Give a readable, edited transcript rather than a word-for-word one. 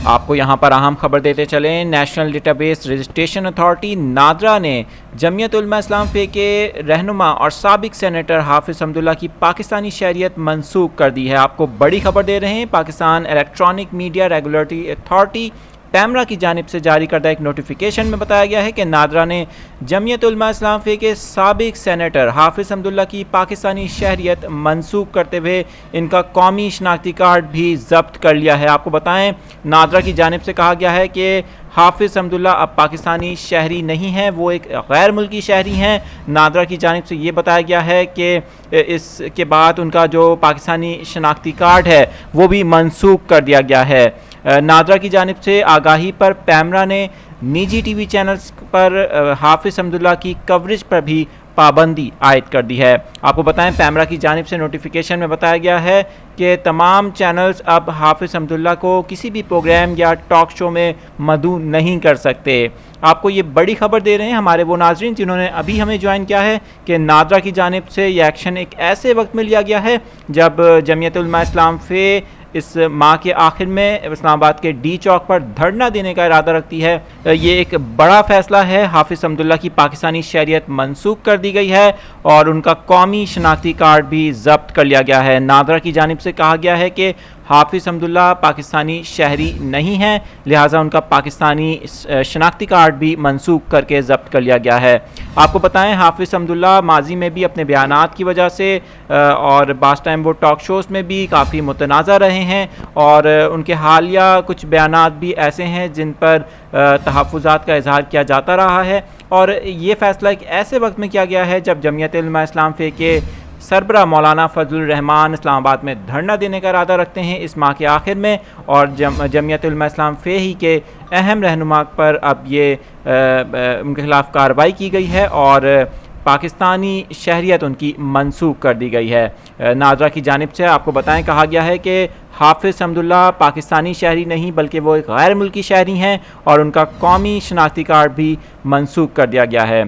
آپ کو یہاں پر اہم خبر دیتے چلیں۔ National data base registration authority NADRA نے جمعیت علماء اسلام فے کے رہنما اور سابق سینیٹر حافظ حمداللہ کی پاکستانی شہریت منسوخ کر دی ہے۔ آپ کو بڑی خبر دے رہے ہیں۔ Pakistan electronic media regulatory authority PEMRA کی جانب سے جاری کردہ ایک نوٹیفیکیشن میں بتایا گیا ہے کہ نادرا نے جمعیت علماء اسلام فے کے سابق سینیٹر حافظ حمداللہ کی پاکستانی شہریت منسوخ کرتے ہوئے ان کا قومی شناختی کارڈ بھی ضبط کر لیا ہے۔ آپ کو بتائیں، نادرا کی جانب سے کہا گیا ہے کہ حافظ حمداللہ اب پاکستانی شہری نہیں ہیں، وہ ایک غیر ملکی شہری ہیں۔ نادرا کی جانب سے یہ بتایا گیا ہے کہ اس کے بعد ان کا جو پاکستانی شناختی کارڈ ہے وہ بھی منسوخ کر دیا گیا ہے۔ نادرا کی جانب سے آگاہی پر پیمرا نے نجی ٹی وی چینلز پر حافظ حمداللہ کی کوریج پر بھی پابندی عائد کر دی ہے۔ آپ کو بتائیں، پیمرا کی جانب سے نوٹیفیکیشن میں بتایا گیا ہے کہ تمام چینلز اب حافظ حمداللہ کو کسی بھی پروگرام یا ٹاک شو میں مدعو نہیں کر سکتے۔ آپ کو یہ بڑی خبر دے رہے ہیں ہمارے وہ ناظرین جنہوں نے ابھی ہمیں جوائن کیا ہے کہ نادرا کی جانب سے یہ ایکشن ایک ایسے وقت میں لیا گیا ہے جب جمعیت علماء اسلام فے اس ماہ کے آخر میں اسلام آباد کے ڈی چوک پر دھرنا دینے کا ارادہ رکھتی ہے۔ یہ ایک بڑا فیصلہ ہے۔ حافظ حمداللہ کی پاکستانی شہریت منسوخ کر دی گئی ہے اور ان کا قومی شناختی کارڈ بھی ضبط کر لیا گیا ہے۔ نادرا کی جانب سے کہا گیا ہے کہ حافظ حمداللہ پاکستانی شہری نہیں ہیں، لہٰذا ان کا پاکستانی شناختی کارڈ بھی منسوخ کر کے ضبط کر لیا گیا ہے۔ آپ کو بتائیں، حافظ حمداللہ ماضی میں بھی اپنے بیانات کی وجہ سے اور بعض ٹائم وہ ٹاک شوز میں بھی کافی متنازع رہے ہیں اور ان کے حالیہ کچھ بیانات بھی ایسے ہیں جن پر تحفظات کا اظہار کیا جاتا رہا ہے، اور یہ فیصلہ ایک ایسے وقت میں کیا گیا ہے جب جمعیت علماء اسلام فے کے سربراہ مولانا فضل الرحمان اسلام آباد میں دھرنا دینے کا ارادہ رکھتے ہیں اس ماہ کے آخر میں، اور جمعیت علماء اسلام فے ہی کے اہم رہنما پر اب یہ ان کے خلاف کارروائی کی گئی ہے اور پاکستانی شہریت ان کی منسوخ کر دی گئی ہے۔ نادرا کی جانب سے آپ کو بتائیں، کہا گیا ہے کہ حافظ حمداللہ پاکستانی شہری نہیں بلکہ وہ ایک غیر ملکی شہری ہیں اور ان کا قومی شناختی کارڈ بھی منسوخ کر دیا گیا ہے۔